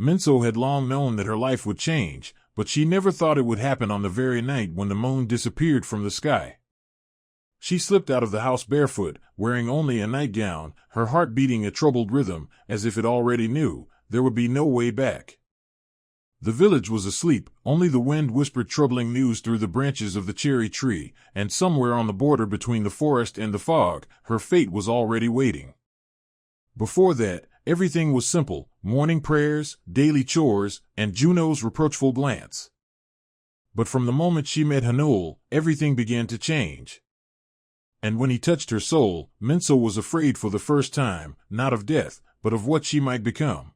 Minso had long known that her life would change, but she never thought it would happen on the very night when the moon disappeared from the sky. She slipped out of the house barefoot, wearing only a nightgown, her heart beating a troubled rhythm, as if it already knew there would be no way back. The village was asleep, only the wind whispered troubling news through the branches of the cherry tree, and somewhere on the border between the forest and the fog, her fate was already waiting. Before that, everything was simple: morning prayers, daily chores, and Juno's reproachful glance. But from the moment she met Hanul, everything began to change. And when he touched her soul, Minso was afraid for the first time, not of death, but of what she might become.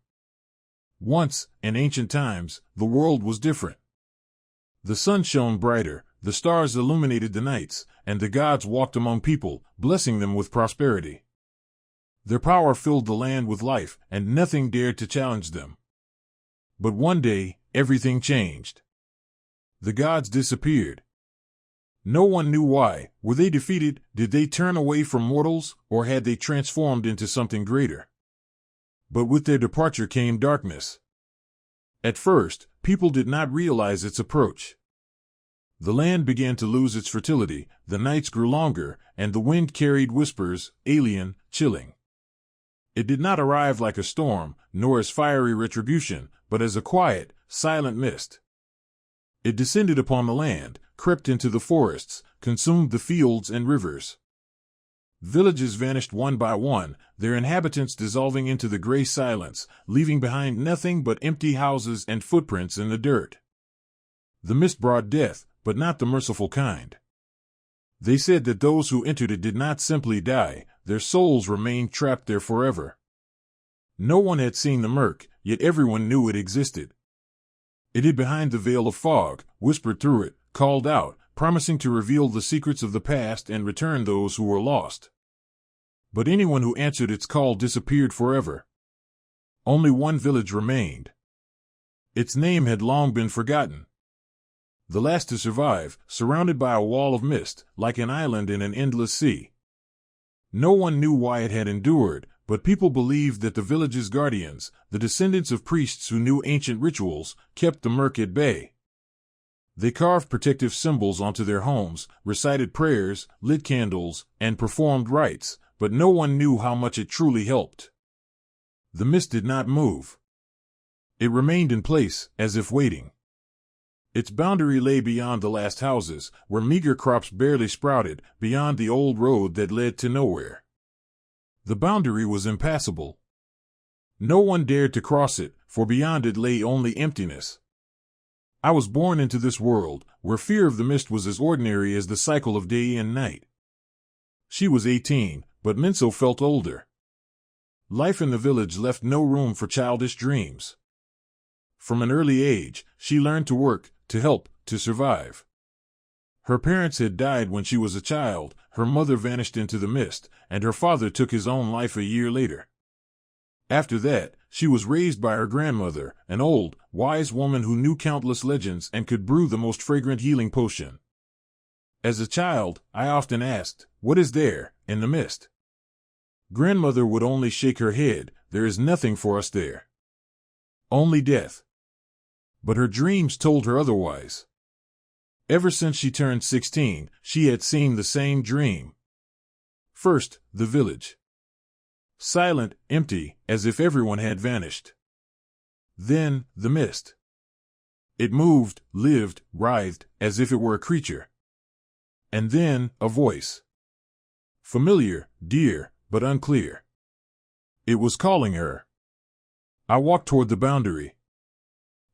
Once, in ancient times, the world was different. The sun shone brighter, the stars illuminated the nights, and the gods walked among people, blessing them with prosperity. Their power filled the land with life, and nothing dared to challenge them. But one day, everything changed. The gods disappeared. No one knew why. Were they defeated? Did they turn away from mortals? Or had they transformed into something greater? But with their departure came darkness. At first, people did not realize its approach. The land began to lose its fertility, the nights grew longer, and the wind carried whispers, alien, chilling. It did not arrive like a storm, nor as fiery retribution, but as a quiet, silent mist. It descended upon the land, crept into the forests, consumed the fields and rivers. Villages vanished one by one, their inhabitants dissolving into the gray silence, leaving behind nothing but empty houses and footprints in the dirt. The mist brought death, but not the merciful kind. They said that those who entered it did not simply die, their souls remained trapped there forever. No one had seen the murk, yet everyone knew it existed. It hid behind the veil of fog, whispered through it, called out, promising to reveal the secrets of the past and return those who were lost. But anyone who answered its call disappeared forever. Only one village remained. Its name had long been forgotten. The last to survive, surrounded by a wall of mist, like an island in an endless sea. No one knew why it had endured, but people believed that the village's guardians, the descendants of priests who knew ancient rituals, kept the murk at bay. They carved protective symbols onto their homes, recited prayers, lit candles, and performed rites, but no one knew how much it truly helped. The mist did not move. It remained in place, as if waiting. Its boundary lay beyond the last houses, where meager crops barely sprouted, beyond the old road that led to nowhere. The boundary was impassable. No one dared to cross it, for beyond it lay only emptiness. I was born into this world, where fear of the mist was as ordinary as the cycle of day and night. She was 18, but Minso felt older. Life in the village left no room for childish dreams. From an early age, she learned to work, to help, to survive. Her parents had died when she was a child, her mother vanished into the mist, and her father took his own life a year later. After that, she was raised by her grandmother, an old, wise woman who knew countless legends and could brew the most fragrant healing potion. As a child, I often asked, "What is there, in the mist?" Grandmother would only shake her head, "There is nothing for us there. Only death." But her dreams told her otherwise. Ever since she turned 16, she had seen the same dream. First, the village. Silent, empty, as if everyone had vanished. Then, the mist. It moved, lived, writhed, as if it were a creature. And then, a voice. Familiar, dear, but unclear. It was calling her. I walked toward the boundary.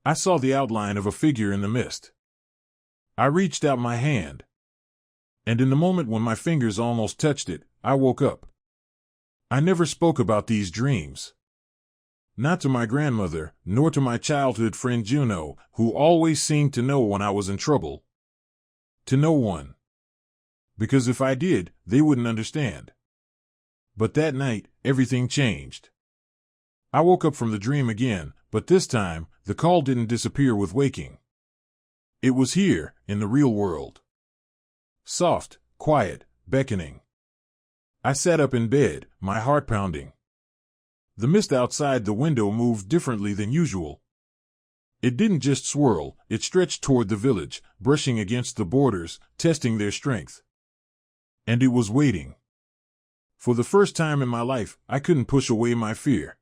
I saw the outline of a figure in the mist. I reached out my hand. And in the moment when my fingers almost touched it, I woke up. I never spoke about these dreams. Not to my grandmother, nor to my childhood friend Juno, who always seemed to know when I was in trouble. To no one. Because if I did, they wouldn't understand. But that night, everything changed. I woke up from the dream again, but this time, the call didn't disappear with waking. It was here, in the real world. Soft, quiet, beckoning. I sat up in bed, my heart pounding. The mist outside the window moved differently than usual. It didn't just swirl, it stretched toward the village, brushing against the borders, testing their strength. And it was waiting. For the first time in my life, I couldn't push away my fear.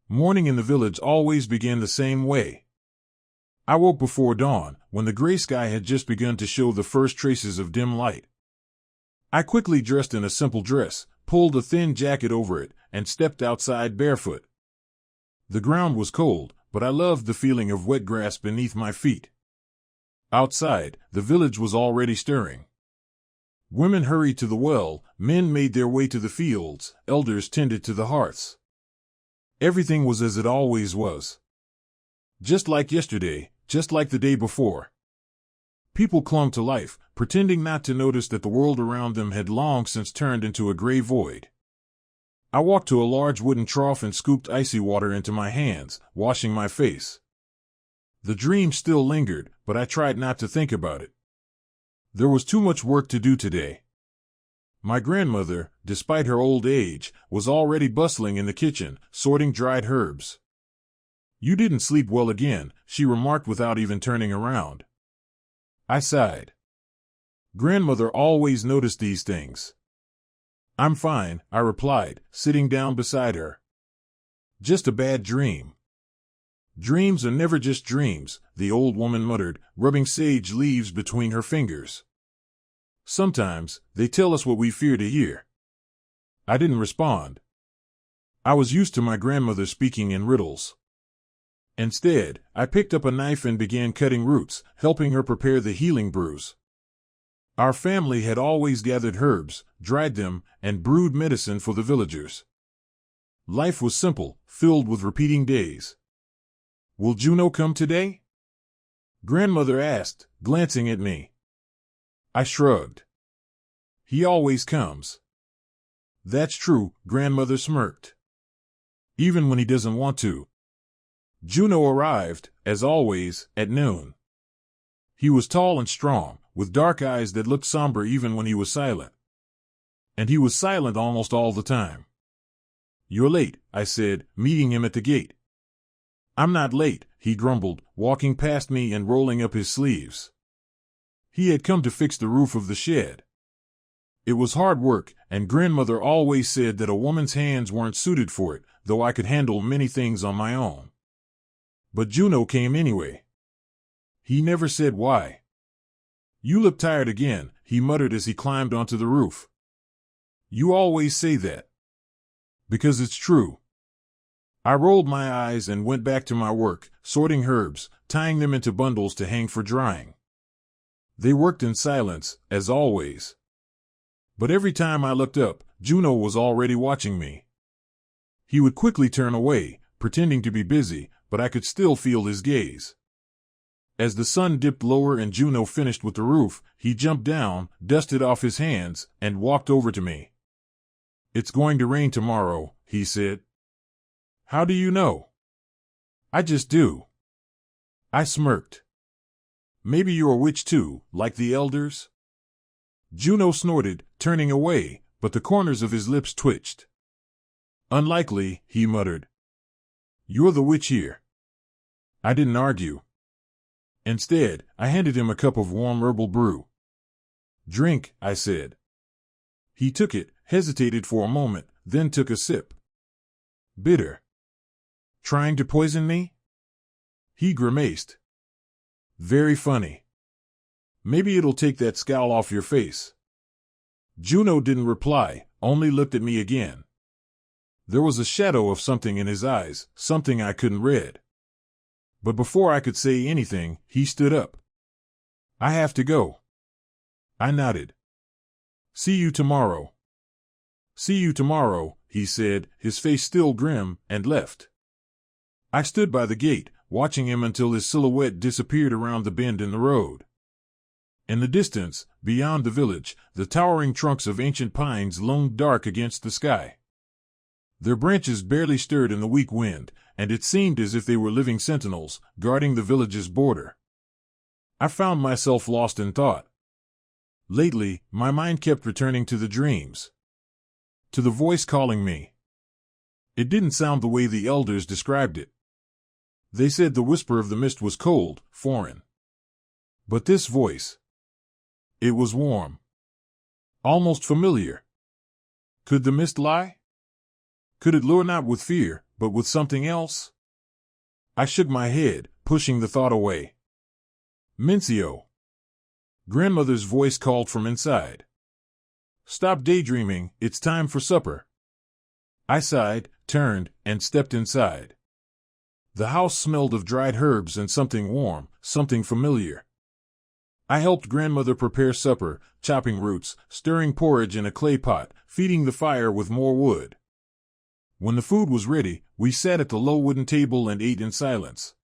Morning in the village always began the same way. I woke before dawn, when the gray sky had just begun to show the first traces of dim light. I quickly dressed in a simple dress, pulled a thin jacket over it, and stepped outside barefoot. The ground was cold, but I loved the feeling of wet grass beneath my feet. Outside, the village was already stirring. Women hurried to the well, men made their way to the fields, elders tended to the hearths. Everything was as it always was. Just like yesterday, just like the day before. People clung to life, pretending not to notice that the world around them had long since turned into a gray void. I walked to a large wooden trough and scooped icy water into my hands, washing my face. The dream still lingered, but I tried not to think about it. There was too much work to do today. My grandmother, despite her old age, was already bustling in the kitchen, sorting dried herbs. "You didn't sleep well again," she remarked without even turning around. I sighed. Grandmother always noticed these things. "I'm fine," I replied, sitting down beside her. "Just a bad dream." "Dreams are never just dreams," the old woman muttered, rubbing sage leaves between her fingers. "Sometimes, they tell us what we fear to hear." I didn't respond. I was used to my grandmother speaking in riddles. Instead, I picked up a knife and began cutting roots, helping her prepare the healing brews. Our family had always gathered herbs, dried them, and brewed medicine for the villagers. Life was simple, filled with repeating days. "Will Juno come today?" Grandmother asked, glancing at me. I shrugged. "He always comes." "That's true," Grandmother smirked. "Even when he doesn't want to." Juno arrived, as always, at noon. He was tall and strong, with dark eyes that looked somber even when he was silent. And he was silent almost all the time. "You're late," I said, meeting him at the gate. "I'm not late," he grumbled, walking past me and rolling up his sleeves. He had come to fix the roof of the shed. It was hard work, and Grandmother always said that a woman's hands weren't suited for it, though I could handle many things on my own. But Juno came anyway. He never said why. "You look tired again," he muttered as he climbed onto the roof. "You always say that." "Because it's true." I rolled my eyes and went back to my work, sorting herbs, tying them into bundles to hang for drying. They worked in silence, as always. But every time I looked up, Juno was already watching me. He would quickly turn away, pretending to be busy, but I could still feel his gaze. As the sun dipped lower and Juno finished with the roof, he jumped down, dusted off his hands, and walked over to me. "It's going to rain tomorrow," he said. "How do you know?" "I just do." I smirked. "Maybe you're a witch too, like the elders?" Juno snorted, turning away, but the corners of his lips twitched. "Unlikely," he muttered. "You're the witch here." I didn't argue. Instead, I handed him a cup of warm herbal brew. "Drink," I said. He took it, hesitated for a moment, then took a sip. "Bitter." "Trying to poison me?" He grimaced. "Very funny. Maybe it'll take that scowl off your face." Juno didn't reply, only looked at me again. There was a shadow of something in his eyes, something I couldn't read. But before I could say anything, he stood up. "I have to go." I nodded. "See you tomorrow." "See you tomorrow," he said, his face still grim, and left. I stood by the gate, watching him until his silhouette disappeared around the bend in the road. In the distance, beyond the village, the towering trunks of ancient pines loomed dark against the sky. Their branches barely stirred in the weak wind, and it seemed as if they were living sentinels, guarding the village's border. I found myself lost in thought. Lately, my mind kept returning to the dreams. To the voice calling me. It didn't sound the way the elders described it. They said the whisper of the mist was cold, foreign. But this voice, it was warm. Almost familiar. Could the mist lie? Could it lure not with fear, but with something else? I shook my head, pushing the thought away. Minso. Grandmother's voice called from inside. Stop daydreaming, it's time for supper. I sighed, turned, and stepped inside. The house smelled of dried herbs and something warm, something familiar. I helped grandmother prepare supper, chopping roots, stirring porridge in a clay pot, feeding the fire with more wood. When the food was ready, we sat at the low wooden table and ate in silence.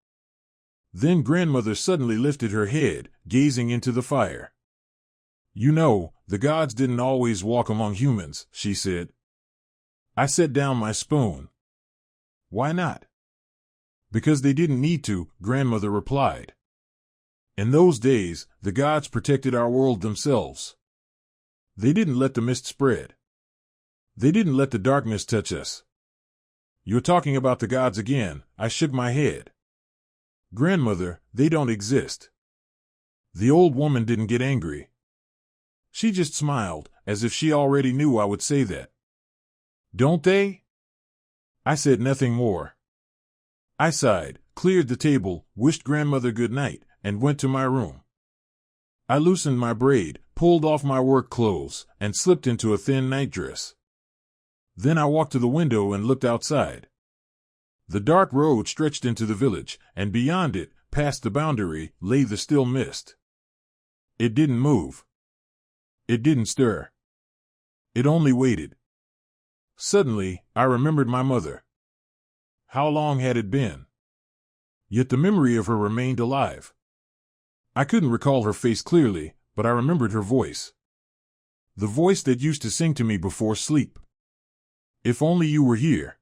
Then grandmother suddenly lifted her head, gazing into the fire. You know, the gods didn't always walk among humans, she said. I set down my spoon. Why not? Because they didn't need to, grandmother replied. In those days, the gods protected our world themselves. They didn't let the mist spread. They didn't let the darkness touch us. You're talking about the gods again, I shook my head. Grandmother, they don't exist. The old woman didn't get angry. She just smiled, as if she already knew I would say that. Don't they? I said nothing more. I sighed, cleared the table, wished grandmother good night, and went to my room. I loosened my braid, pulled off my work clothes, and slipped into a thin nightdress. Then I walked to the window and looked outside. The dark road stretched into the village, and beyond it, past the boundary, lay the still mist. It didn't move. It didn't stir. It only waited. Suddenly, I remembered my mother. How long had it been? Yet the memory of her remained alive. I couldn't recall her face clearly, but I remembered her voice. The voice that used to sing to me before sleep. If only you were here.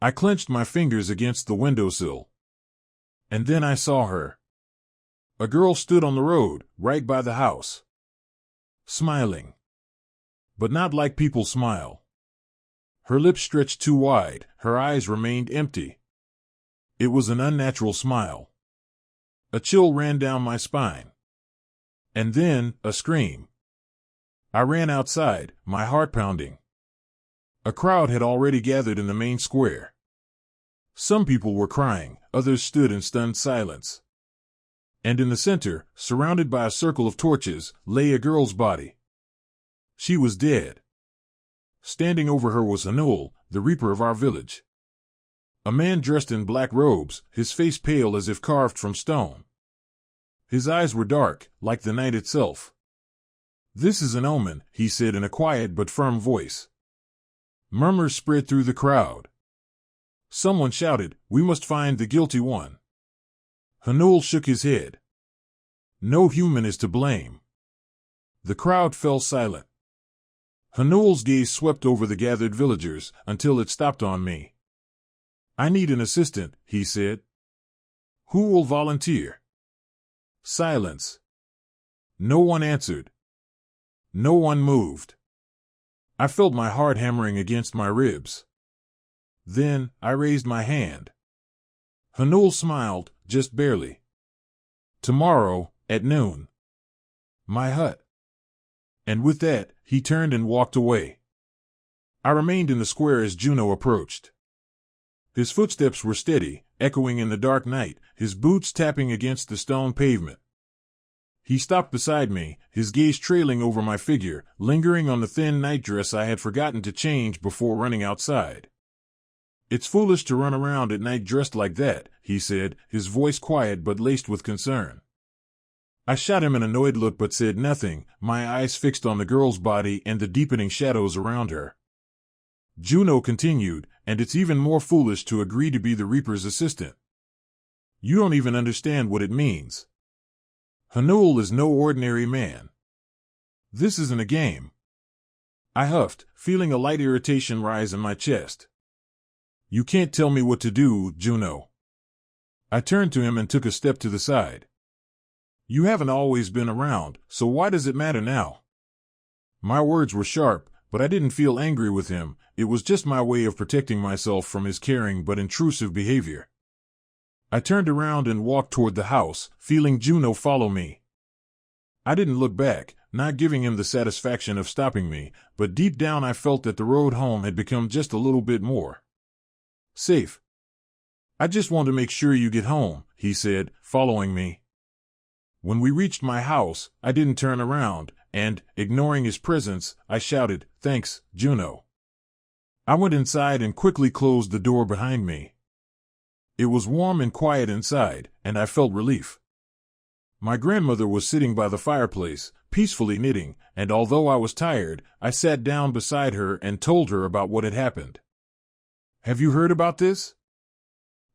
I clenched my fingers against the windowsill. And then I saw her. A girl stood on the road, right by the house. Smiling. But not like people smile. Her lips stretched too wide, her eyes remained empty. It was an unnatural smile. A chill ran down my spine. And then, a scream. I ran outside, my heart pounding. A crowd had already gathered in the main square. Some people were crying, others stood in stunned silence. And in the center, surrounded by a circle of torches, lay a girl's body. She was dead. Standing over her was Hanul, the reaper of our village. A man dressed in black robes, his face pale as if carved from stone. His eyes were dark, like the night itself. This is an omen, he said in a quiet but firm voice. Murmurs spread through the crowd. Someone shouted, we must find the guilty one. Hanul shook his head. No human is to blame. The crowd fell silent. Hanul's gaze swept over the gathered villagers, until it stopped on me. I need an assistant, he said. Who will volunteer? Silence. No one answered. No one moved. I felt my heart hammering against my ribs. Then, I raised my hand. Hanul smiled, just barely. Tomorrow, at noon. My hut. And with that, he turned and walked away. I remained in the square as Juno approached. His footsteps were steady, echoing in the dark night, his boots tapping against the stone pavement. He stopped beside me, his gaze trailing over my figure, lingering on the thin nightdress I had forgotten to change before running outside. It's foolish to run around at night dressed like that, he said, his voice quiet but laced with concern. I shot him an annoyed look but said nothing, my eyes fixed on the girl's body and the deepening shadows around her. Juno continued, and it's even more foolish to agree to be the Reaper's assistant. You don't even understand what it means. Hanul is no ordinary man. This isn't a game. I huffed, feeling a light irritation rise in my chest. You can't tell me what to do, Juno. I turned to him and took a step to the side. You haven't always been around, so why does it matter now? My words were sharp, but I didn't feel angry with him. It was just my way of protecting myself from his caring but intrusive behavior. I turned around and walked toward the house, feeling Juno follow me. I didn't look back, not giving him the satisfaction of stopping me, but deep down I felt that the road home had become just a little bit more safe. "I just want to make sure you get home," he said, following me. When we reached my house, I didn't turn around, and, ignoring his presence, I shouted, "Thanks, Juno." I went inside and quickly closed the door behind me. It was warm and quiet inside, and I felt relief. My grandmother was sitting by the fireplace, peacefully knitting, and although I was tired, I sat down beside her and told her about what had happened. "Have you heard about this?"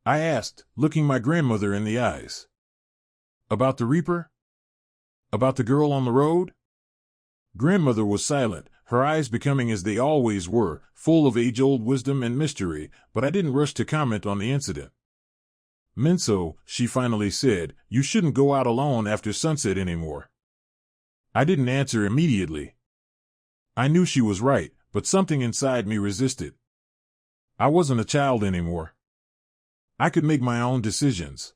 I asked, looking my grandmother in the eyes. "About the Reaper? About the girl on the road?" Grandmother was silent, her eyes becoming as they always were, full of age-old wisdom and mystery, but I didn't rush to comment on the incident. "Minso," she finally said, "you shouldn't go out alone after sunset anymore." I didn't answer immediately. I knew she was right, but something inside me resisted. I wasn't a child anymore. I could make my own decisions.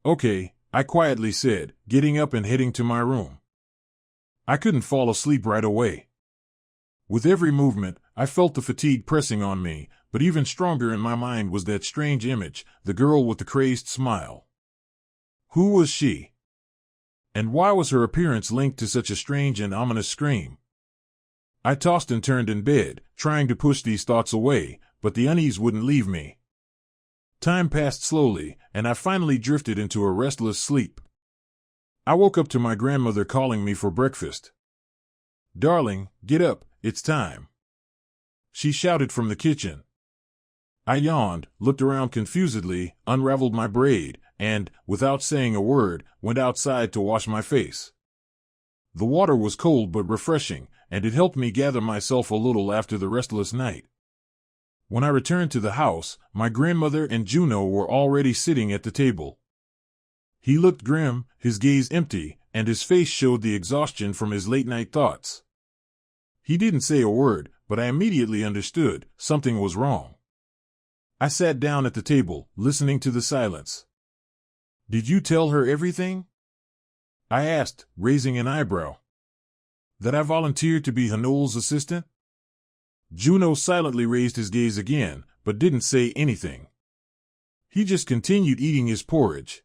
"Okay," I quietly said, getting up and heading to my room. I couldn't fall asleep right away. With every movement, I felt the fatigue pressing on me, but even stronger in my mind was that strange image, the girl with the crazed smile. Who was she? And why was her appearance linked to such a strange and ominous scream? I tossed and turned in bed, trying to push these thoughts away, but the unease wouldn't leave me. Time passed slowly, and I finally drifted into a restless sleep. I woke up to my grandmother calling me for breakfast. "Darling, get up, it's time," she shouted from the kitchen. I yawned, looked around confusedly, unraveled my braid, and, without saying a word, went outside to wash my face. The water was cold but refreshing, and it helped me gather myself a little after the restless night. When I returned to the house, my grandmother and Juno were already sitting at the table. He looked grim, his gaze empty, and his face showed the exhaustion from his late-night thoughts. He didn't say a word, but I immediately understood something was wrong. I sat down at the table, listening to the silence. "Did you tell her everything?" I asked, raising an eyebrow. "That I volunteered to be Hanul's assistant?" Juno silently raised his gaze again, but didn't say anything. He just continued eating his porridge.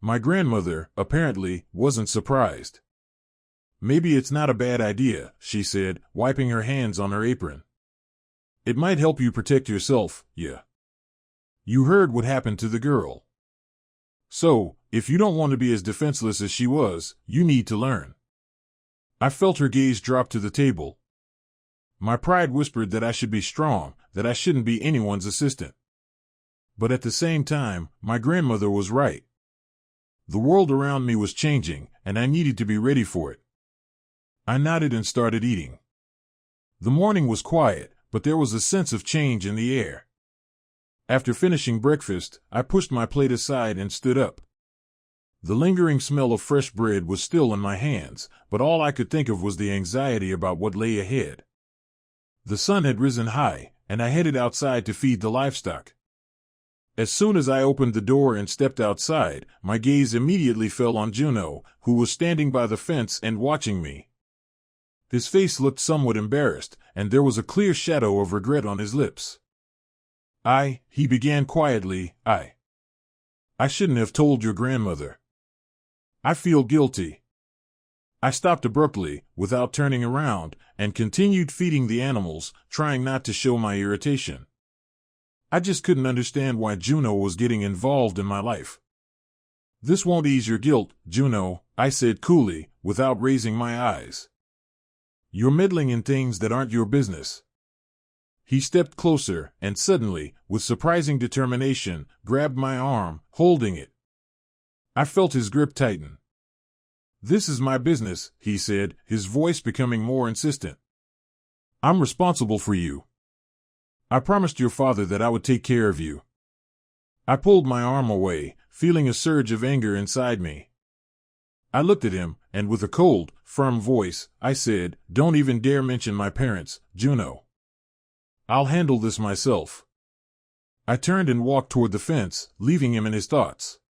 My grandmother, apparently, wasn't surprised. "Maybe it's not a bad idea," she said, wiping her hands on her apron. "It might help you protect yourself, yeah. You heard what happened to the girl. So, if you don't want to be as defenseless as she was, you need to learn." I felt her gaze drop to the table. My pride whispered that I should be strong, that I shouldn't be anyone's assistant. But at the same time, my grandmother was right. The world around me was changing, and I needed to be ready for it. I nodded and started eating. The morning was quiet, but there was a sense of change in the air. After finishing breakfast, I pushed my plate aside and stood up. The lingering smell of fresh bread was still in my hands, but all I could think of was the anxiety about what lay ahead. The sun had risen high, and I headed outside to feed the livestock. As soon as I opened the door and stepped outside, my gaze immediately fell on Juno, who was standing by the fence and watching me. His face looked somewhat embarrassed, and there was a clear shadow of regret on his lips. He began quietly, I shouldn't have told your grandmother. I feel guilty." I stopped abruptly, without turning around, and continued feeding the animals, trying not to show my irritation. I just couldn't understand why Juno was getting involved in my life. "This won't ease your guilt, Juno," I said coolly, without raising my eyes. "You're meddling in things that aren't your business." He stepped closer, and suddenly, with surprising determination, grabbed my arm, holding it. I felt his grip tighten. "This is my business," he said, his voice becoming more insistent. "I'm responsible for you. I promised your father that I would take care of you." I pulled my arm away, feeling a surge of anger inside me. I looked at him, and with a cold, firm voice, I said, "Don't even dare mention my parents, Juno. I'll handle this myself." I turned and walked toward the fence, leaving him in his thoughts.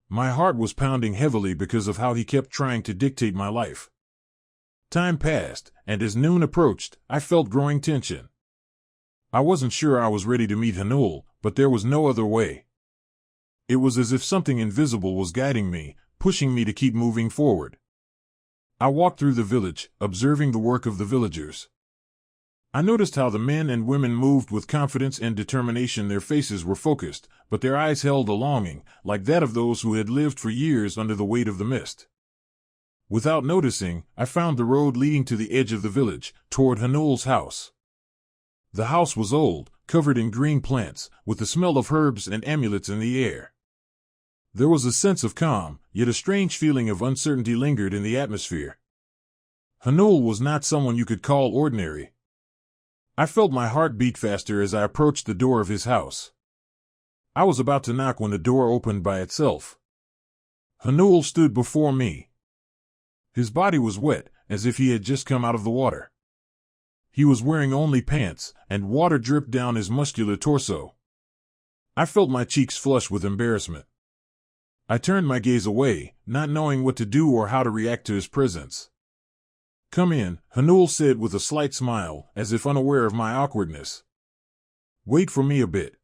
My heart was pounding heavily because of how he kept trying to dictate my life. Time passed, and as noon approached, I felt growing tension. I wasn't sure I was ready to meet Hanul, but there was no other way. It was as if something invisible was guiding me, pushing me to keep moving forward. I walked through the village, observing the work of the villagers. I noticed how the men and women moved with confidence and determination. Their faces were focused, but their eyes held a longing, like that of those who had lived for years under the weight of the mist. Without noticing, I found the road leading to the edge of the village, toward Hanul's house. The house was old, covered in green plants, with the smell of herbs and amulets in the air. There was a sense of calm, yet a strange feeling of uncertainty lingered in the atmosphere. Hanul was not someone you could call ordinary. I felt my heart beat faster as I approached the door of his house. I was about to knock when the door opened by itself. Hanul stood before me. His body was wet, as if he had just come out of the water. He was wearing only pants, and water dripped down his muscular torso. I felt my cheeks flush with embarrassment. I turned my gaze away, not knowing what to do or how to react to his presence. "Come in," Hanul said with a slight smile, as if unaware of my awkwardness. "Wait for me a bit."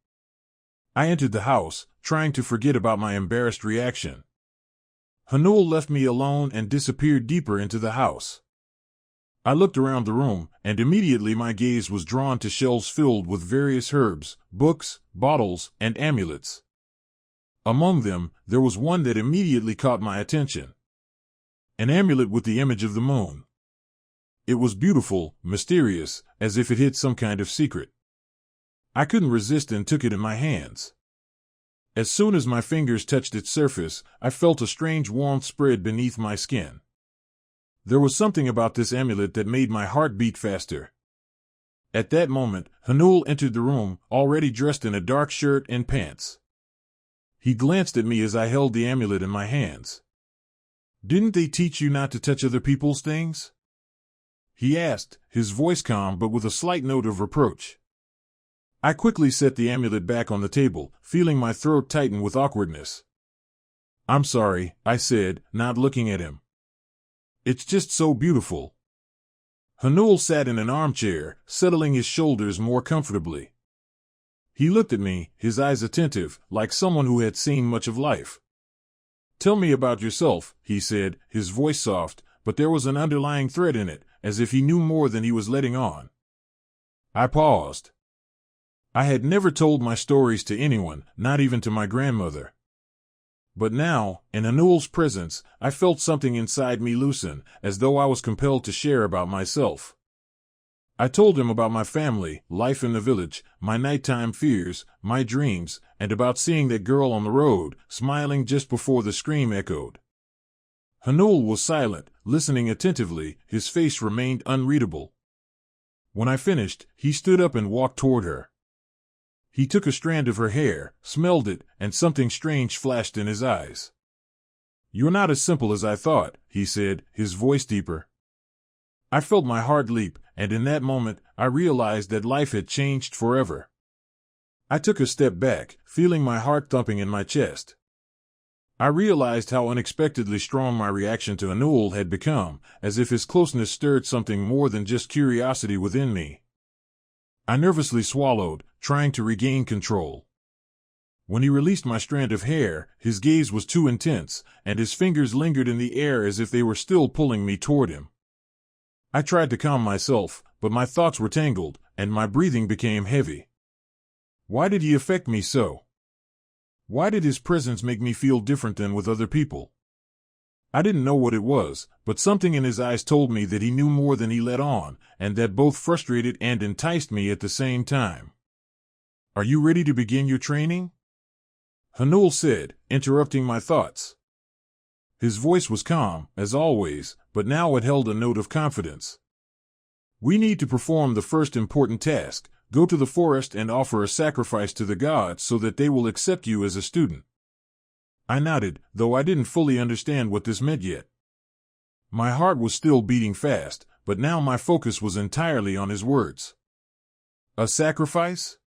I entered the house, trying to forget about my embarrassed reaction. Hanul left me alone and disappeared deeper into the house. I looked around the room, and immediately my gaze was drawn to shelves filled with various herbs, books, bottles, and amulets. Among them, there was one that immediately caught my attention. An amulet with the image of the moon. It was beautiful, mysterious, as if it hid some kind of secret. I couldn't resist and took it in my hands. As soon as my fingers touched its surface, I felt a strange warmth spread beneath my skin. There was something about this amulet that made my heart beat faster. At that moment, Hanul entered the room, already dressed in a dark shirt and pants. He glanced at me as I held the amulet in my hands. "Didn't they teach you not to touch other people's things?" he asked, his voice calm but with a slight note of reproach. I quickly set the amulet back on the table, feeling my throat tighten with awkwardness. "I'm sorry," I said, not looking at him. "It's just so beautiful." Hanul sat in an armchair, settling his shoulders more comfortably. He looked at me, his eyes attentive, like someone who had seen much of life. "Tell me about yourself," he said, his voice soft, but there was an underlying threat in it, as if he knew more than he was letting on. I paused. I had never told my stories to anyone, not even to my grandmother. But now, in Hanul's presence, I felt something inside me loosen, as though I was compelled to share about myself. I told him about my family, life in the village, my nighttime fears, my dreams, and about seeing that girl on the road, smiling just before the scream echoed. Hanul was silent, listening attentively, his face remained unreadable. When I finished, he stood up and walked toward her. He took a strand of her hair, smelled it, and something strange flashed in his eyes. "You're not as simple as I thought," he said, his voice deeper. I felt my heart leap, and in that moment, I realized that life had changed forever. I took a step back, feeling my heart thumping in my chest. I realized how unexpectedly strong my reaction to Hanul had become, as if his closeness stirred something more than just curiosity within me. I nervously swallowed, trying to regain control. When he released my strand of hair, his gaze was too intense, and his fingers lingered in the air as if they were still pulling me toward him. I tried to calm myself, but my thoughts were tangled, and my breathing became heavy. Why did he affect me so? Why did his presence make me feel different than with other people? I didn't know what it was, but something in his eyes told me that he knew more than he let on, and that both frustrated and enticed me at the same time. "Are you ready to begin your training?" Hanul said, interrupting my thoughts. His voice was calm, as always, but now it held a note of confidence. "We need to perform the first important task. Go to the forest and offer a sacrifice to the gods so that they will accept you as a student." I nodded, though I didn't fully understand what this meant yet. My heart was still beating fast, but now my focus was entirely on his words. A sacrifice?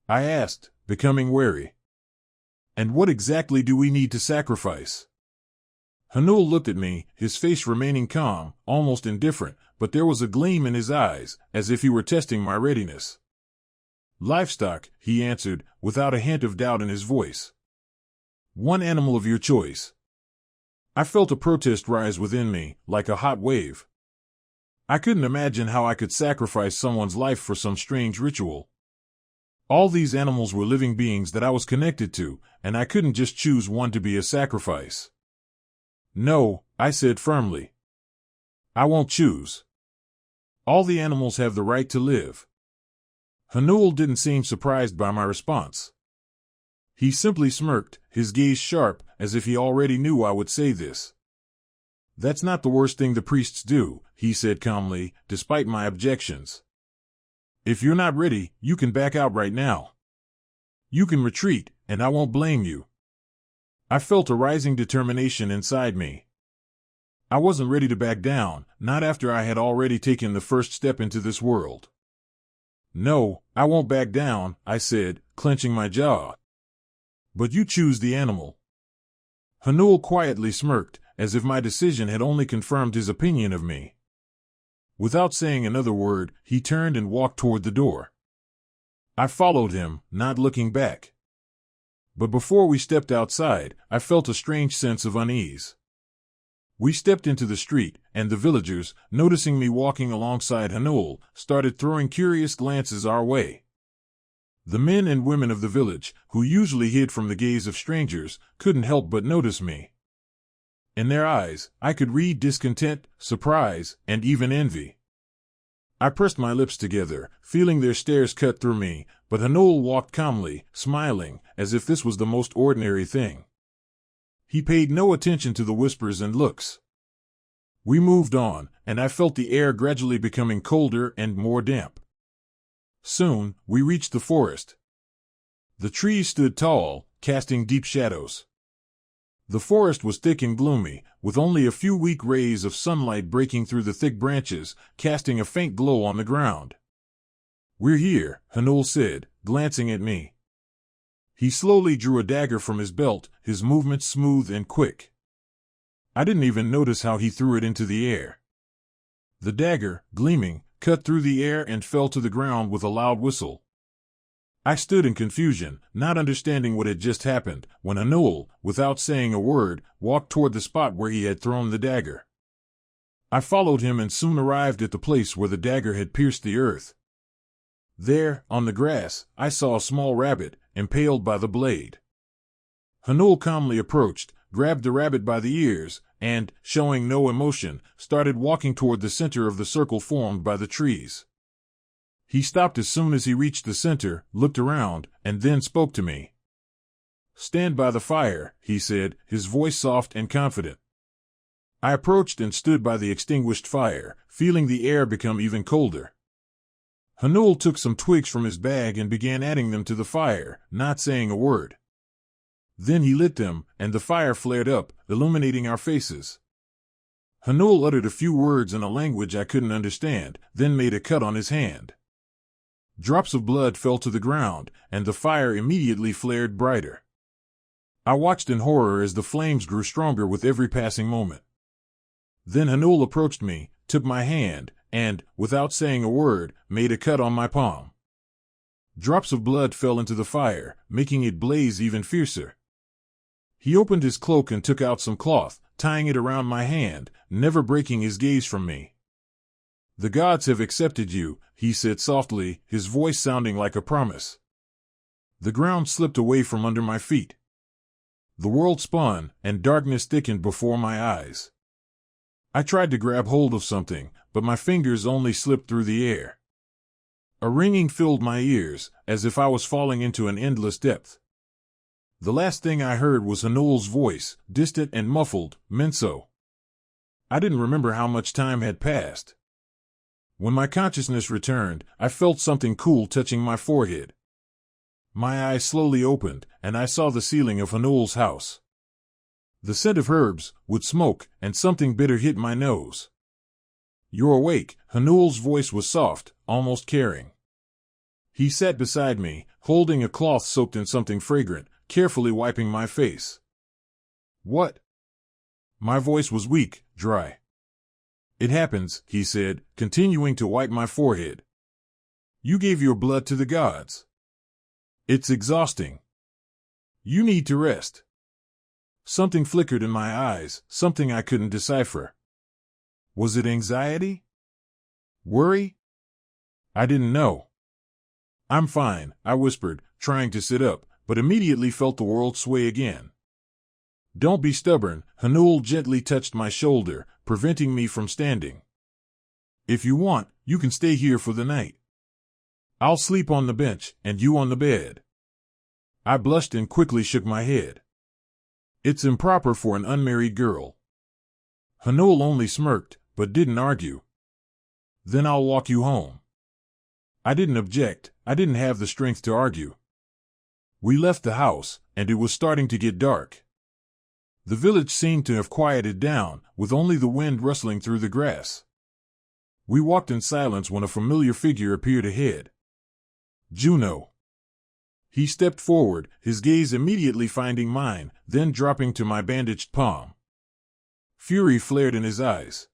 I asked, becoming wary. And what exactly do we need to sacrifice? Hanul looked at me, his face remaining calm, almost indifferent, but there was a gleam in his eyes, as if he were testing my readiness. Livestock, he answered, without a hint of doubt in his voice. One animal of your choice. I felt a protest rise within me, like a hot wave. I couldn't imagine how I could sacrifice someone's life for some strange ritual. All these animals were living beings that I was connected to, and I couldn't just choose one to be a sacrifice. No, I said firmly. I won't choose. All the animals have the right to live. Hanul didn't seem surprised by my response. He simply smirked, his gaze sharp, as if he already knew I would say this. That's not the worst thing the priests do, he said calmly, despite my objections. If you're not ready, you can back out right now. You can retreat, and I won't blame you. I felt a rising determination inside me. I wasn't ready to back down, not after I had already taken the first step into this world. No, I won't back down, I said, clenching my jaw. But you choose the animal. Hanul quietly smirked, as if my decision had only confirmed his opinion of me. Without saying another word, he turned and walked toward the door. I followed him, not looking back. But before we stepped outside, I felt a strange sense of unease. We stepped into the street, and the villagers, noticing me walking alongside Hanul, started throwing curious glances our way. The men and women of the village, who usually hid from the gaze of strangers, couldn't help but notice me. In their eyes, I could read discontent, surprise, and even envy. I pressed my lips together, feeling their stares cut through me, but Hanul walked calmly, smiling, as if this was the most ordinary thing. He paid no attention to the whispers and looks. We moved on, and I felt the air gradually becoming colder and more damp. Soon, we reached the forest. The trees stood tall, casting deep shadows. The forest was thick and gloomy, with only a few weak rays of sunlight breaking through the thick branches, casting a faint glow on the ground. We're here, Hanul said, glancing at me. He slowly drew a dagger from his belt, his movements smooth and quick. I didn't even notice how he threw it into the air. The dagger, gleaming, cut through the air and fell to the ground with a loud whistle. I stood in confusion, not understanding what had just happened, when Hanul, without saying a word, walked toward the spot where he had thrown the dagger. I followed him and soon arrived at the place where the dagger had pierced the earth. There, on the grass, I saw a small rabbit, impaled by the blade. Hanul calmly approached, grabbed the rabbit by the ears, and, showing no emotion, started walking toward the center of the circle formed by the trees. He stopped as soon as he reached the center, looked around, and then spoke to me. Stand by the fire, he said, his voice soft and confident. I approached and stood by the extinguished fire, feeling the air become even colder. Hanul took some twigs from his bag and began adding them to the fire, not saying a word. Then he lit them, and the fire flared up, illuminating our faces. Hanul uttered a few words in a language I couldn't understand, then made a cut on his hand. Drops of blood fell to the ground, and the fire immediately flared brighter. I watched in horror as the flames grew stronger with every passing moment. Then Hanul approached me, took my hand, and, without saying a word, made a cut on my palm. Drops of blood fell into the fire, making it blaze even fiercer. He opened his cloak and took out some cloth, tying it around my hand, never breaking his gaze from me. The gods have accepted you, he said softly, his voice sounding like a promise. The ground slipped away from under my feet. The world spun, and darkness thickened before my eyes. I tried to grab hold of something, but my fingers only slipped through the air. A ringing filled my ears, as if I was falling into an endless depth. The last thing I heard was Hanul's voice, distant and muffled, Minso. I didn't remember how much time had passed. When my consciousness returned, I felt something cool touching my forehead. My eyes slowly opened, and I saw the ceiling of Hanul's house. The scent of herbs, wood smoke, and something bitter hit my nose. "You're awake." Hanul's voice was soft, almost caring. He sat beside me, holding a cloth soaked in something fragrant, carefully wiping my face. "What?" My voice was weak, dry. "It happens," he said, continuing to wipe my forehead. "You gave your blood to the gods. It's exhausting. You need to rest." Something flickered in my eyes, something I couldn't decipher. Was it anxiety? Worry? I didn't know. "I'm fine," I whispered, trying to sit up, but immediately felt the world sway again. "Don't be stubborn." Hanul gently touched my shoulder, preventing me from standing. "If you want, you can stay here for the night. I'll sleep on the bench, and you on the bed." I blushed and quickly shook my head. "It's improper for an unmarried girl." Hanul only smirked, but didn't argue. "Then I'll walk you home." I didn't object. I didn't have the strength to argue. We left the house, and it was starting to get dark. The village seemed to have quieted down, with only the wind rustling through the grass. We walked in silence when a familiar figure appeared ahead. Juno. He stepped forward, his gaze immediately finding mine, then dropping to my bandaged palm. Fury flared in his eyes.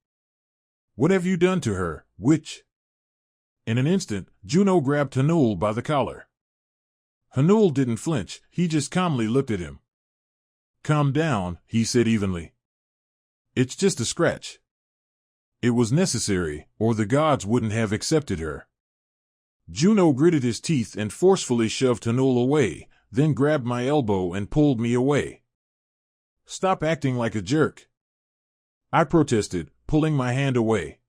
"What have you done to her, witch?" In an instant, Juno grabbed Hanul by the collar. Hanul didn't flinch, he just calmly looked at him. "Calm down," he said evenly. "It's just a scratch." It was necessary, or the gods wouldn't have accepted her. Juno gritted his teeth and forcefully shoved Hanul away, then grabbed my elbow and pulled me away. "Stop acting like a jerk," I protested, pulling my hand away.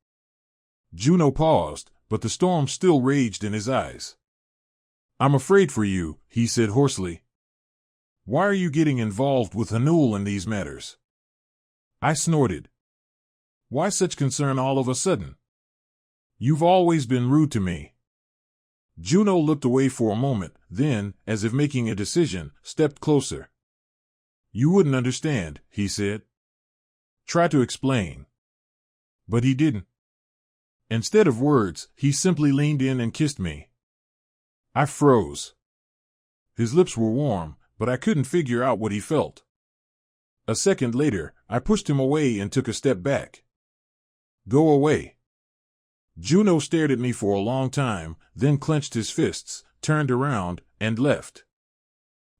Juno paused, but the storm still raged in his eyes. "I'm afraid for you," he said hoarsely. "Why are you getting involved with Hanul in these matters?" I snorted. "Why such concern all of a sudden? You've always been rude to me." Juno looked away for a moment, then, as if making a decision, stepped closer. "You wouldn't understand," he said. "Try to explain." But he didn't. Instead of words, he simply leaned in and kissed me. I froze. His lips were warm, but I couldn't figure out what he felt. A second later, I pushed him away and took a step back. "Go away." Juno stared at me for a long time, then clenched his fists, turned around, and left.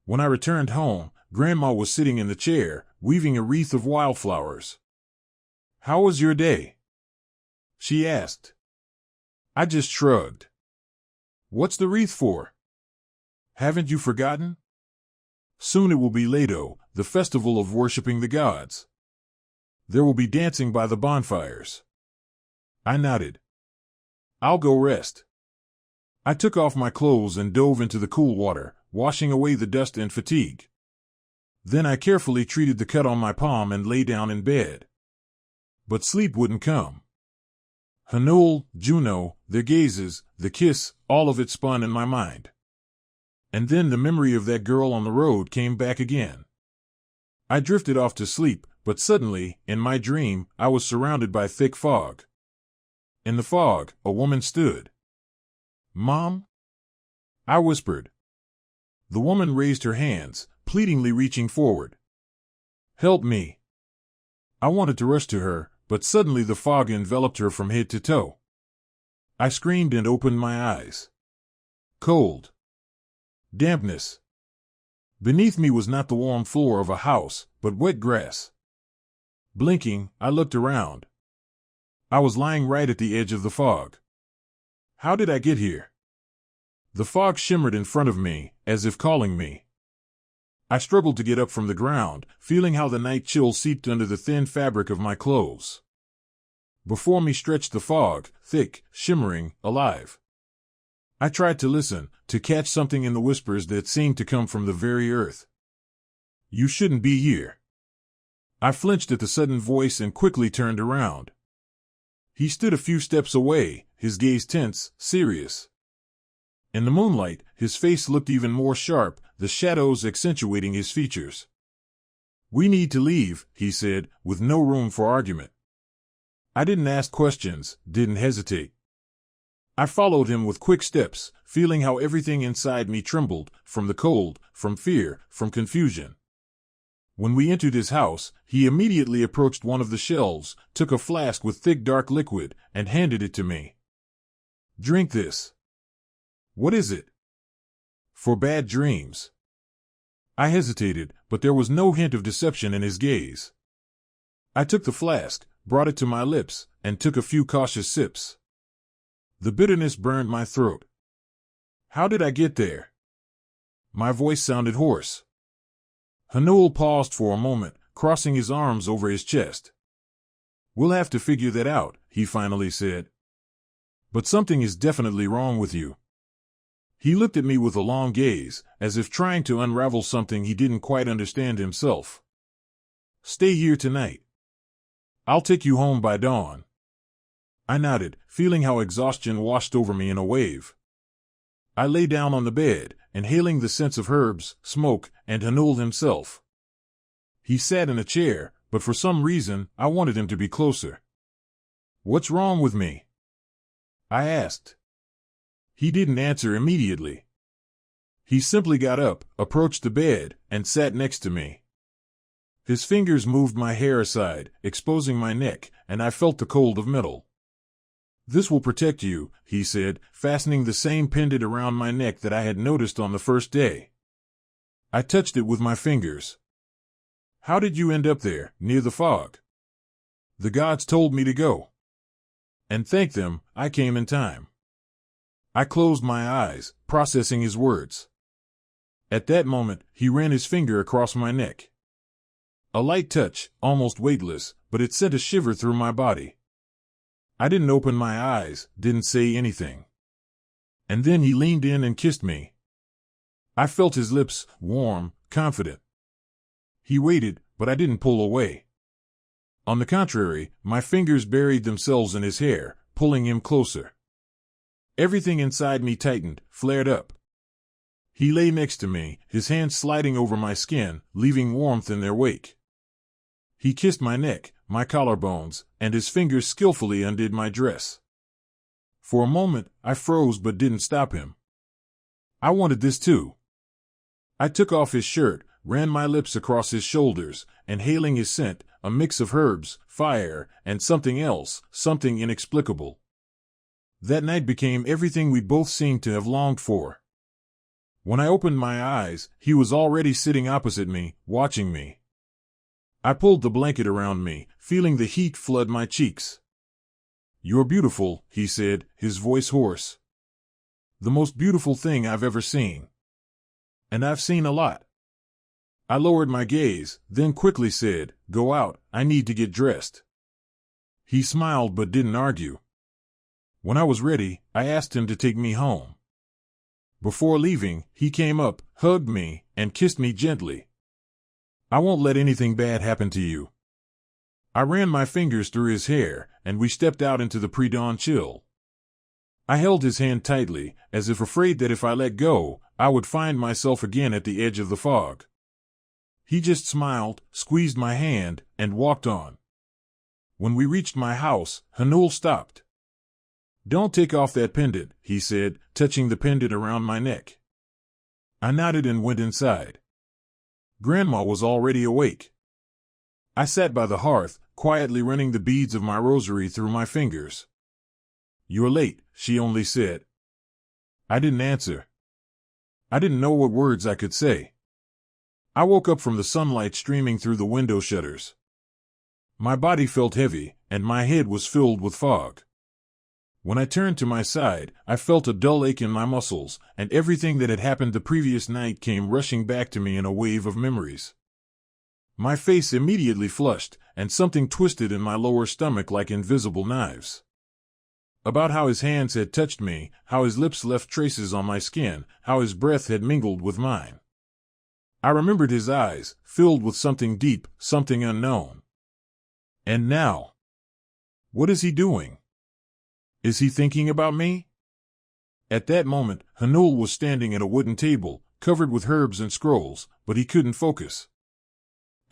When I returned home, Grandma was sitting in the chair, weaving a wreath of wildflowers. "How was your day?" she asked. I just shrugged. "What's the wreath for? Haven't you forgotten? Soon it will be Leto, the festival of worshipping the gods. There will be dancing by the bonfires." I nodded. "I'll go rest." I took off my clothes and dove into the cool water, washing away the dust and fatigue. Then I carefully treated the cut on my palm and lay down in bed. But sleep wouldn't come. Hanul, Juno, their gazes, the kiss, all of it spun in my mind. And then the memory of that girl on the road came back again. I drifted off to sleep, but suddenly, in my dream, I was surrounded by thick fog. In the fog, a woman stood. "Mom?" I whispered. The woman raised her hands, pleadingly reaching forward. "Help me." I wanted to rush to her, but suddenly the fog enveloped her from head to toe. I screamed and opened my eyes. Cold. Dampness. Beneath me was not the warm floor of a house, but wet grass. Blinking, I looked around. I was lying right at the edge of the fog. How did I get here? The fog shimmered in front of me, as if calling me. I struggled to get up from the ground, feeling how the night chill seeped under the thin fabric of my clothes. Before me stretched the fog, thick, shimmering, alive. I tried to listen, to catch something in the whispers that seemed to come from the very earth. "You shouldn't be here." I flinched at the sudden voice and quickly turned around. He stood a few steps away, his gaze tense, serious. In the moonlight, his face looked even more sharp, the shadows accentuating his features. We need to leave, he said, with no room for argument. I didn't ask questions, didn't hesitate. I followed him with quick steps, feeling how everything inside me trembled, from the cold, from fear, from confusion. When we entered his house, he immediately approached one of the shelves, took a flask with thick dark liquid, and handed it to me. Drink this. What is it? For bad dreams. I hesitated, but there was no hint of deception in his gaze. I took the flask, brought it to my lips, and took a few cautious sips. The bitterness burned my throat. How did I get there? My voice sounded hoarse. Hanul paused for a moment, crossing his arms over his chest. We'll have to figure that out, he finally said. But something is definitely wrong with you. He looked at me with a long gaze, as if trying to unravel something he didn't quite understand himself. Stay here tonight. I'll take you home by dawn. I nodded, feeling how exhaustion washed over me in a wave. I lay down on the bed, inhaling the scents of herbs, smoke, and Hanul himself. He sat in a chair, but for some reason, I wanted him to be closer. What's wrong with me? I asked. He didn't answer immediately. He simply got up, approached the bed, and sat next to me. His fingers moved my hair aside, exposing my neck, and I felt the cold of metal. This will protect you, he said, fastening the same pendant around my neck that I had noticed on the first day. I touched it with my fingers. How did you end up there, near the fog? The gods told me to go. And thank them, I came in time. I closed my eyes, processing his words. At that moment, he ran his finger across my neck. A light touch, almost weightless, but it sent a shiver through my body. I didn't open my eyes, didn't say anything. And then he leaned in and kissed me. I felt his lips, warm, confident. He waited, but I didn't pull away. On the contrary, my fingers buried themselves in his hair, pulling him closer. Everything inside me tightened, flared up. He lay next to me, his hands sliding over my skin, leaving warmth in their wake. He kissed my neck, my collarbones, and his fingers skillfully undid my dress. For a moment, I froze but didn't stop him. I wanted this too. I took off his shirt, ran my lips across his shoulders, inhaling his scent, a mix of herbs, fire, and something else, something inexplicable. That night became everything we both seemed to have longed for. When I opened my eyes, he was already sitting opposite me, watching me. I pulled the blanket around me, feeling the heat flood my cheeks. You're beautiful, he said, his voice hoarse. The most beautiful thing I've ever seen. And I've seen a lot. I lowered my gaze, then quickly said, Go out, I need to get dressed. He smiled but didn't argue. When I was ready, I asked him to take me home. Before leaving, he came up, hugged me, and kissed me gently. I won't let anything bad happen to you. I ran my fingers through his hair, and we stepped out into the pre-dawn chill. I held his hand tightly, as if afraid that if I let go, I would find myself again at the edge of the fog. He just smiled, squeezed my hand, and walked on. When we reached my house, Hanul stopped. Don't take off that pendant, he said, touching the pendant around my neck. I nodded and went inside. Grandma was already awake. I sat by the hearth, quietly running the beads of my rosary through my fingers. You're late, she only said. I didn't answer. I didn't know what words I could say. I woke up from the sunlight streaming through the window shutters. My body felt heavy, and my head was filled with fog. When I turned to my side, I felt a dull ache in my muscles, and everything that had happened the previous night came rushing back to me in a wave of memories. My face immediately flushed, and something twisted in my lower stomach like invisible knives. About how his hands had touched me, how his lips left traces on my skin, how his breath had mingled with mine. I remembered his eyes, filled with something deep, something unknown. And now? What is he doing? Is he thinking about me? At that moment, Hanul was standing at a wooden table, covered with herbs and scrolls, but he couldn't focus.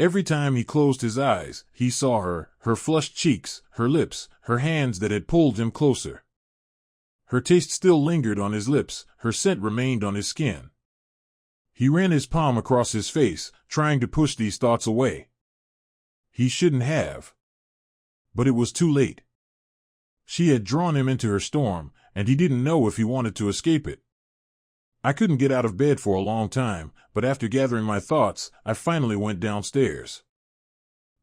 Every time he closed his eyes, he saw her, her flushed cheeks, her lips, her hands that had pulled him closer. Her taste still lingered on his lips, her scent remained on his skin. He ran his palm across his face, trying to push these thoughts away. He shouldn't have. But it was too late. She had drawn him into her storm, and he didn't know if he wanted to escape it. I couldn't get out of bed for a long time, but after gathering my thoughts, I finally went downstairs.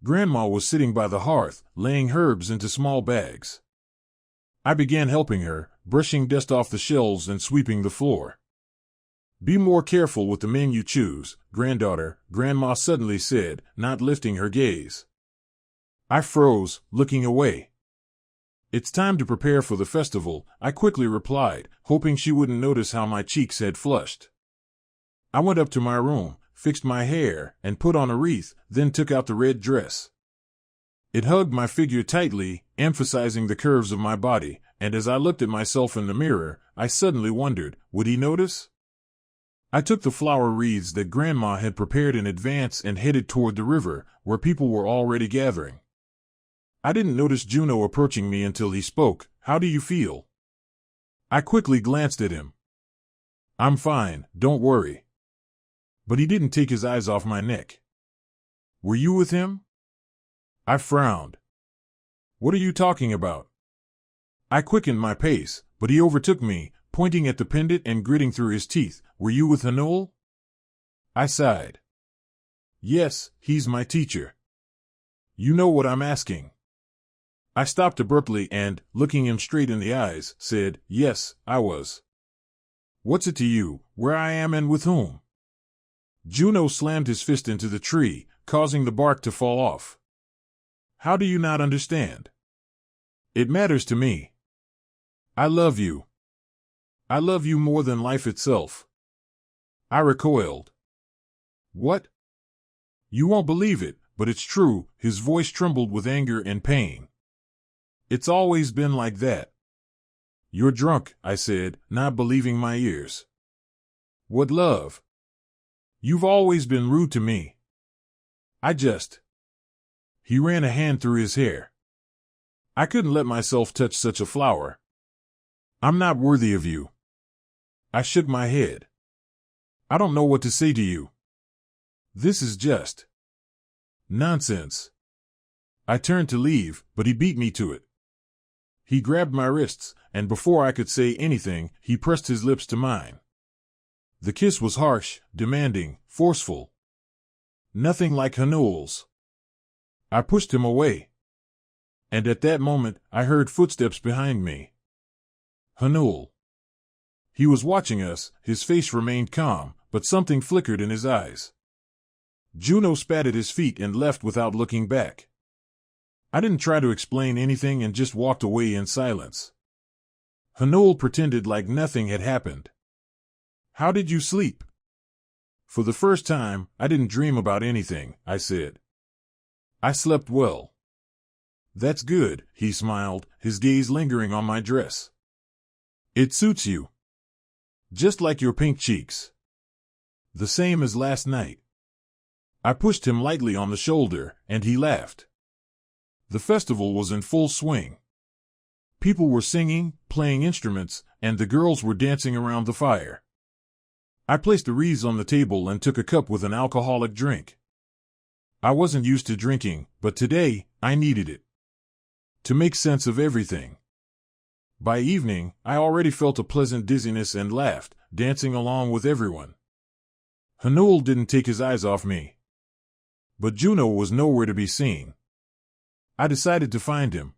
Grandma was sitting by the hearth, laying herbs into small bags. I began helping her, brushing dust off the shelves and sweeping the floor. "Be more careful with the men you choose, granddaughter," Grandma suddenly said, not lifting her gaze. I froze, looking away. "It's time to prepare for the festival," I quickly replied, hoping she wouldn't notice how my cheeks had flushed. I went up to my room, fixed my hair, and put on a wreath, then took out the red dress. It hugged my figure tightly, emphasizing the curves of my body, and as I looked at myself in the mirror, I suddenly wondered, would he notice? I took the flower wreaths that Grandma had prepared in advance and headed toward the river, where people were already gathering. I didn't notice Juno approaching me until he spoke. "How do you feel?" I quickly glanced at him. "I'm fine, don't worry." But he didn't take his eyes off my neck. "Were you with him?" I frowned. "What are you talking about?" I quickened my pace, but he overtook me, pointing at the pendant and gritting through his teeth. "Were you with Hanul?" I sighed. "Yes, he's my teacher." "You know what I'm asking." I stopped abruptly and, looking him straight in the eyes, said, "Yes, I was." "What's it to you, where I am and with whom?" Juno slammed his fist into the tree, causing the bark to fall off. "How do you not understand?" "It matters to me. I love you. I love you more than life itself." I recoiled. "What?" "You won't believe it, but it's true." His voice trembled with anger and pain. "It's always been like that." "You're drunk," I said, not believing my ears. "What love? You've always been rude to me." He ran a hand through his hair. "I couldn't let myself touch such a flower. I'm not worthy of you." I shook my head. "I don't know what to say to you. This is just nonsense." I turned to leave, but he beat me to it. He grabbed my wrists, and before I could say anything, he pressed his lips to mine. The kiss was harsh, demanding, forceful. Nothing like Hanul's. I pushed him away. And at that moment, I heard footsteps behind me. Hanul. He was watching us, his face remained calm, but something flickered in his eyes. Juno spat at his feet and left without looking back. I didn't try to explain anything and just walked away in silence. Hanul pretended like nothing had happened. "How did you sleep?" "For the first time, I didn't dream about anything," I said. "I slept well." "That's good," he smiled, his gaze lingering on my dress. "It suits you. Just like your pink cheeks. The same as last night." I pushed him lightly on the shoulder, and he laughed. The festival was in full swing. People were singing, playing instruments, and the girls were dancing around the fire. I placed the wreaths on the table and took a cup with an alcoholic drink. I wasn't used to drinking, but today, I needed it. To make sense of everything. By evening, I already felt a pleasant dizziness and laughed, dancing along with everyone. Hanul didn't take his eyes off me. But Juno was nowhere to be seen. I decided to find him.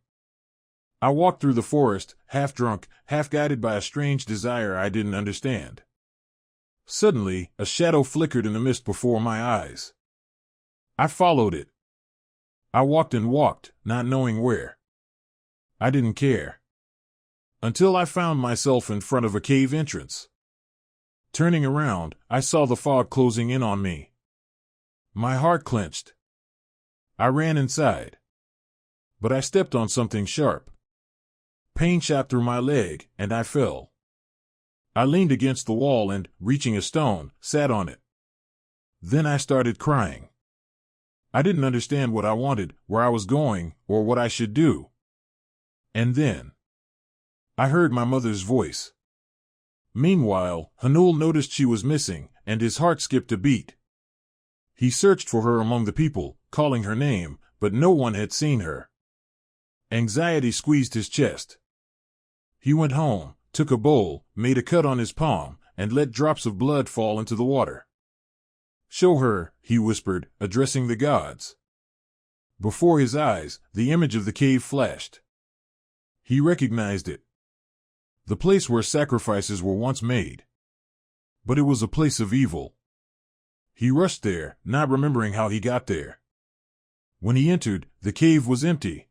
I walked through the forest, half drunk, half guided by a strange desire I didn't understand. Suddenly, a shadow flickered in the mist before my eyes. I followed it. I walked and walked, not knowing where. I didn't care. Until I found myself in front of a cave entrance. Turning around, I saw the fog closing in on me. My heart clenched. I ran inside. But I stepped on something sharp. Pain shot through my leg, and I fell. I leaned against the wall and, reaching a stone, sat on it. Then I started crying. I didn't understand what I wanted, where I was going, or what I should do. And then I heard my mother's voice. Meanwhile, Hanul noticed she was missing, and his heart skipped a beat. He searched for her among the people, calling her name, but no one had seen her. Anxiety squeezed his chest. He went home, took a bowl, made a cut on his palm, and let drops of blood fall into the water. "Show her," he whispered, addressing the gods. Before his eyes, the image of the cave flashed. He recognized it. The place where sacrifices were once made. But it was a place of evil. He rushed there, not remembering how he got there. When he entered, the cave was empty.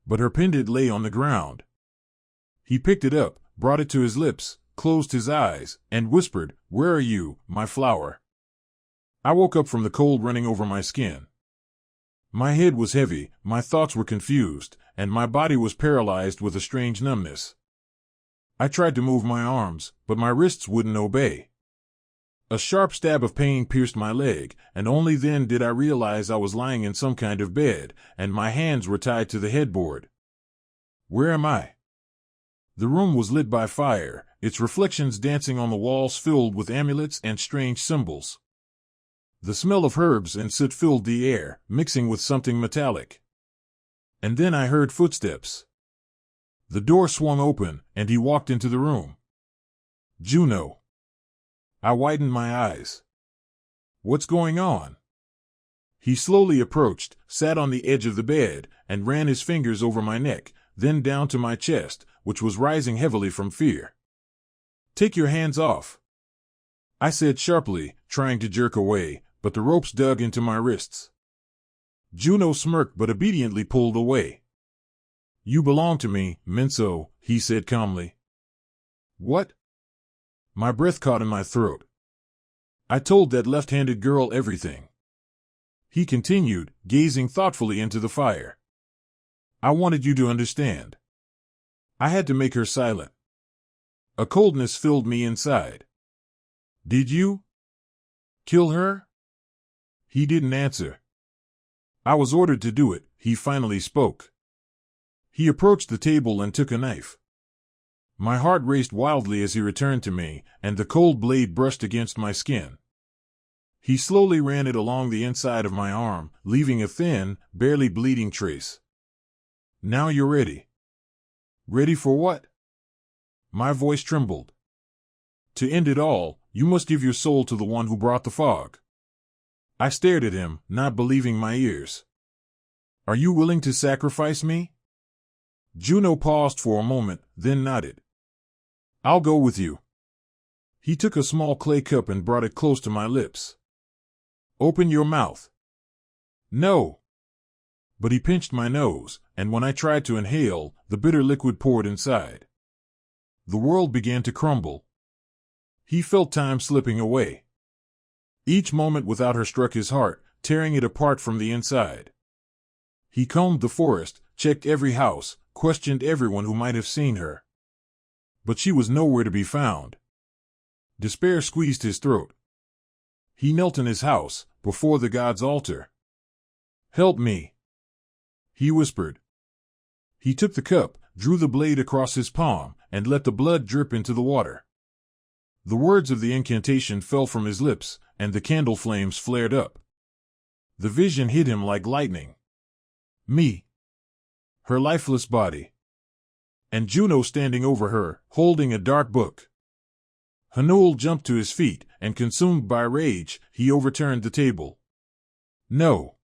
But her pendant lay on the ground. He picked it up, brought it to his lips, closed his eyes, and whispered, "Where are you, my flower?" I woke up from the cold running over my skin. My head was heavy, my thoughts were confused, and my body was paralyzed with a strange numbness. I tried to move my arms, but my wrists wouldn't obey. A sharp stab of pain pierced my leg, and only then did I realize I was lying in some kind of bed, and my hands were tied to the headboard. Where am I? The room was lit by fire, its reflections dancing on the walls filled with amulets and strange symbols. The smell of herbs and soot filled the air, mixing with something metallic. And then I heard footsteps. The door swung open, and he walked into the room. Juno. I widened my eyes. What's going on? He slowly approached, sat on the edge of the bed, and ran his fingers over my neck, then down to my chest, which was rising heavily from fear. "Take your hands off," I said sharply, trying to jerk away, but the ropes dug into my wrists. Juno smirked but obediently pulled away. "You belong to me, Minso," he said calmly. "What?" My breath caught in my throat. "I told that left-handed girl everything." He continued, gazing thoughtfully into the fire. "I wanted you to understand. I had to make her silent." A coldness filled me inside. "Did you kill her?" He didn't answer. "I was ordered to do it," he finally spoke. He approached the table and took a knife. My heart raced wildly as he returned to me, and the cold blade brushed against my skin. He slowly ran it along the inside of my arm, leaving a thin, barely bleeding trace. "Now you're ready." "Ready for what?" My voice trembled. "To end it all, you must give your soul to the one who brought the fog." I stared at him, not believing my ears. "Are you willing to sacrifice me?" Juno paused for a moment, then nodded. "I'll go with you." He took a small clay cup and brought it close to my lips. "Open your mouth." "No." But he pinched my nose, and when I tried to inhale, the bitter liquid poured inside. The world began to crumble. He felt time slipping away. Each moment without her struck his heart, tearing it apart from the inside. He combed the forest, checked every house, questioned everyone who might have seen her. But she was nowhere to be found. Despair squeezed his throat. He knelt in his house, before the god's altar. "Help me," he whispered. He took the cup, drew the blade across his palm, and let the blood drip into the water. The words of the incantation fell from his lips, and the candle flames flared up. The vision hit him like lightning. Me. Her lifeless body. And Juno standing over her, holding a dark book. Hanul jumped to his feet, and consumed by rage, he overturned the table. "No.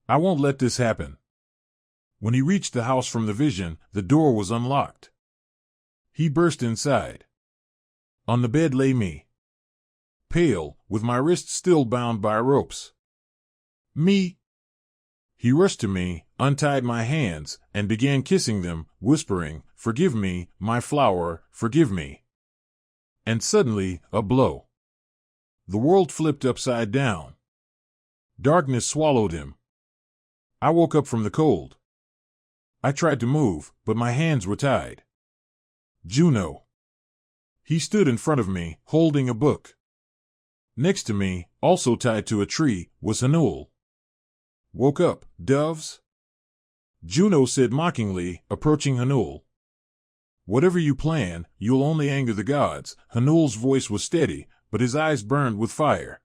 I won't let this happen." When he reached the house from the vision, the door was unlocked. He burst inside. On the bed lay me. Pale, with my wrists still bound by ropes. "Me." He rushed to me, untied my hands, and began kissing them, whispering, "Forgive me, my flower, forgive me." And suddenly, a blow. The world flipped upside down. Darkness swallowed him. I woke up from the cold. I tried to move, but my hands were tied. "Juno." He stood in front of me, holding a book. Next to me, also tied to a tree, was Hanul. Woke up, doves? Juno said mockingly, approaching Hanul. Whatever you plan, you'll only anger the gods. Hanul's voice was steady, but his eyes burned with fire.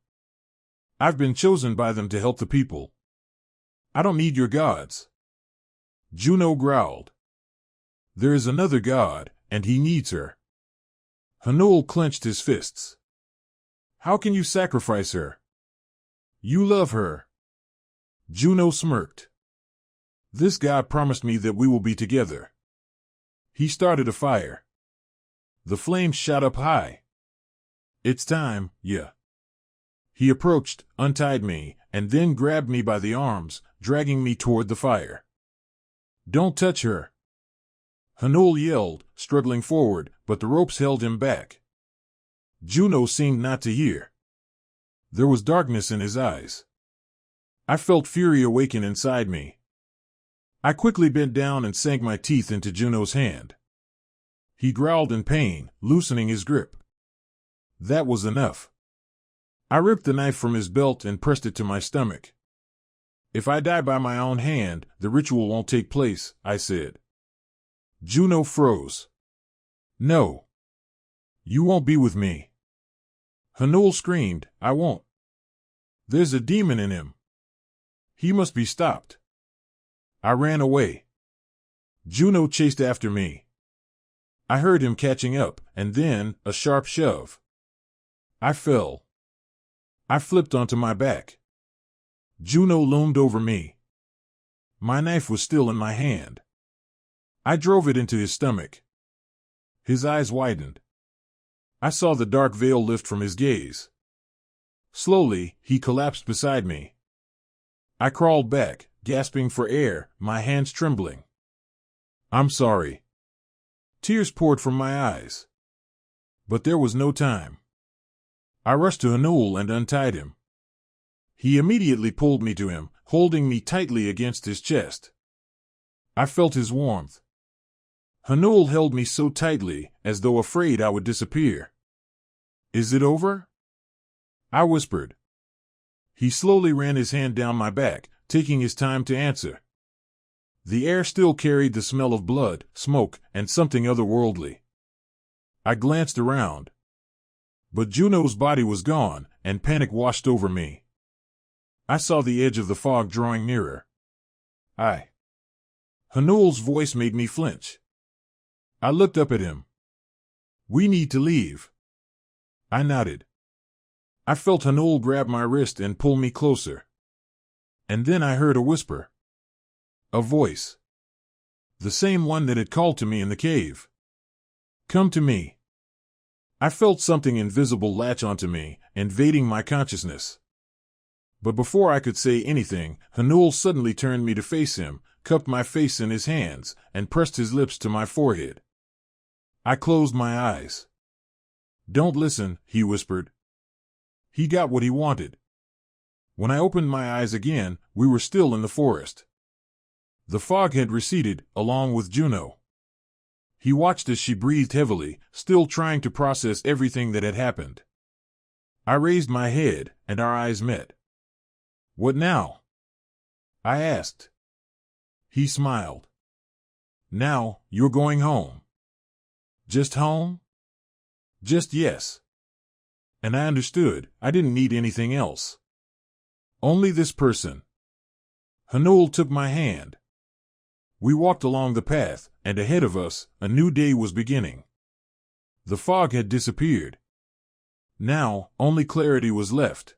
I've been chosen by them to help the people. I don't need your gods. Juno growled. There is another god, and he needs her. Hanul clenched his fists. How can you sacrifice her? You love her. Juno smirked. This god promised me that we will be together. He started a fire. The flames shot up high. It's time, yeah. He approached, untied me, and then grabbed me by the arms, dragging me toward the fire. Don't touch her. Hanul yelled, struggling forward, but the ropes held him back. Juno seemed not to hear. There was darkness in his eyes. I felt fury awaken inside me. I quickly bent down and sank my teeth into Juno's hand. He growled in pain, loosening his grip. That was enough. I ripped the knife from his belt and pressed it to my stomach. If I die by my own hand, the ritual won't take place, I said. Juno froze. No. You won't be with me. Hanul screamed, I won't. There's a demon in him. He must be stopped. I ran away. Juno chased after me. I heard him catching up, and then a sharp shove. I fell. I flipped onto my back. Juno loomed over me. My knife was still in my hand. I drove it into his stomach. His eyes widened. I saw the dark veil lift from his gaze. Slowly, he collapsed beside me. I crawled back, gasping for air, my hands trembling. I'm sorry. Tears poured from my eyes. But there was no time. I rushed to Hanul and untied him. He immediately pulled me to him, holding me tightly against his chest. I felt his warmth. Hanul held me so tightly, as though afraid I would disappear. Is it over? I whispered. He slowly ran his hand down my back, taking his time to answer. The air still carried the smell of blood, smoke, and something otherworldly. I glanced around. But Juno's body was gone, and panic washed over me. I saw the edge of the fog drawing nearer. Hanul's voice made me flinch. I looked up at him. We need to leave. I nodded. I felt Hanul grab my wrist and pull me closer. And then I heard a whisper. A voice. The same one that had called to me in the cave. Come to me. I felt something invisible latch onto me, invading my consciousness. But before I could say anything, Hanul suddenly turned me to face him, cupped my face in his hands, and pressed his lips to my forehead. I closed my eyes. Don't listen, he whispered. He got what he wanted. When I opened my eyes again, we were still in the forest. The fog had receded, along with Juno. He watched as she breathed heavily, still trying to process everything that had happened. I raised my head, and our eyes met. What now? I asked. He smiled. Now, you're going home. Just home? Just yes. And I understood, I didn't need anything else. Only this person. Hanul took my hand. We walked along the path, and ahead of us, a new day was beginning. The fog had disappeared. Now, only clarity was left.